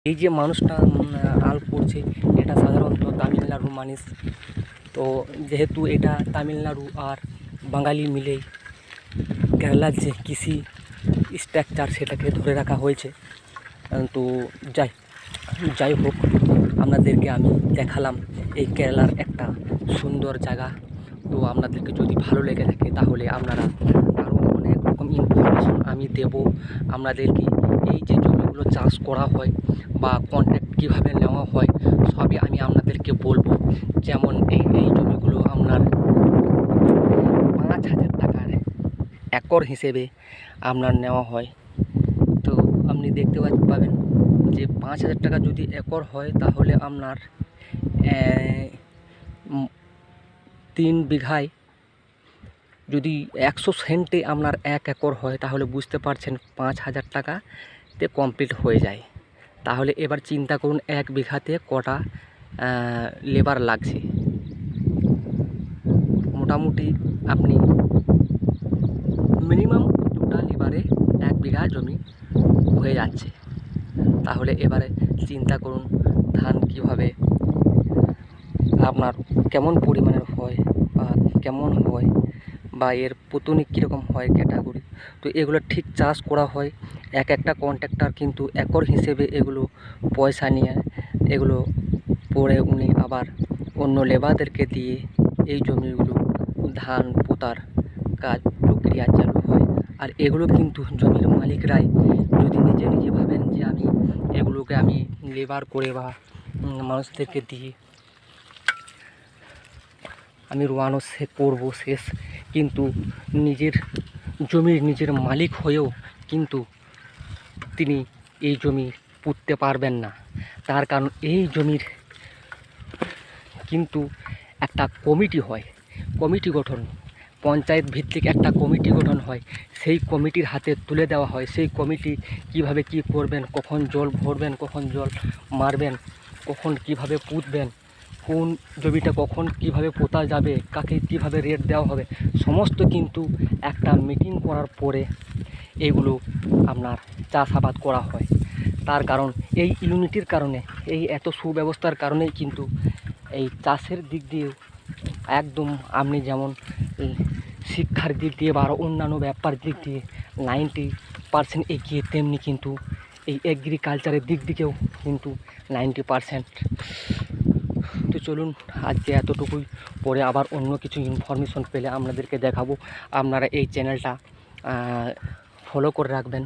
এই যে মানুষটা আল করছে এটা সাধারণত তামিলনাড়ুর মানুষ। তো যেহেতু এটা তামিলনাড়ু আর বাঙালি মিলেই কেরালার যে কৃষি স্ট্রাকচার সেটাকে ধরে রাখা হয়েছে। তো যাই হোক, আপনাদেরকে আমি দেখালাম এই কেরালার একটা সুন্দর জায়গা। তো আপনাদেরকে যদি ভালো লেগে থাকে তাহলে আপনারা আরও অনেক রকম ইনফরমেশন আমি দেব আপনাদেরকে। এই যে জমিগুলো চাষ করা হয় বা কন্ট্যাক্ট কীভাবে নেওয়া হয় সবই আমি আপনাদেরকে বলবো। যেমন এই জমিগুলো আপনার 5,000 টাকার একর হিসেবে আপনার নেওয়া হয়। তো আপনি দেখতে পাবেন যে 5,000 টাকা যদি একর হয় তাহলে আপনার 3 বিঘায় যদি 100 সেন্টে আপনার 1 একর হয় তাহলে বুঝতে পারছেন 5,000 টাকাতে কমপ্লিট হয়ে যায়। তাহলে এবার চিন্তা করুন 1 বিঘাতে কটা লেবার লাগছে। মোটামুটি আপনি মিনিমাম 2টা লেবারে 1 বিঘা জমি হয়ে যাচ্ছে। তাহলে এবারে চিন্তা করুন ধান কীভাবে আপনার কেমন পরিমাণের হয় বা কেমন হয় বা এর পুতনি কীরকম হয় ক্যাটাগরি। তো এগুলো ঠিক চাষ করা হয়। একটা কন্ট্রাক্টর কিন্তু একর হিসেবে এগুলো পয়সা নিয়ে এগুলো পরে উনি আবার অন্য লেবারদেরকে দিয়ে এই জমিগুলো ধান পোতার কাজ প্রক্রিয়া চালু হয়। আর এগুলো কিন্তু জমির মালিকরাই যদি নিজে ভাবেন যে এগুলোকে আমি লেবার করে বা মানুষদেরকে দিয়ে আমি রোয়ানো করবো শেষ, কিন্তু নিজের জমির নিজের মালিক হয়েও কিন্তু তিনি এই জমি পুঁততে পারবেন না। তার কারণ এই জমির কিন্তু একটা কমিটি হয়, কমিটি গঠন, পঞ্চায়েত ভিত্তিক একটা কমিটি গঠন হয়। সেই কমিটির হাতে তুলে দেওয়া হয় সেই কমিটি কিভাবে কি করবেন, কখন জল ভরবেন, কখন জল মারবেন, কখন কিভাবে পুঁতবেন, কোন জমিটা কখন কিভাবে পোতা যাবে, কাকে কিভাবে রেট দেওয়া হবে, সমস্ত কিন্তু একটা মিটিং করার পরে এইগুলো আপনার চাষাবাদ করা হয়। তার কারণ এই ইউনিটির কারণে, এই এত সুব্যবস্থার কারণেই কিন্তু এই চাষের দিক দিয়ে একদম আপনি যেমন শিক্ষার দিক দিয়ে বা আরও অন্যান্য ব্যাপার দিক দিয়ে 90% এগিয়ে, তেমনি কিন্তু এই এগ্রিকালচারের দিক দিকেও কিন্তু 90%। তো চলুন আজকে এতটুকুই, পরে আবার অন্য কিছু ইনফরমেশন পেলে আপনাদেরকে দেখাবো। আপনারা এই চ্যানেলটা ফলো করে রাখবেন।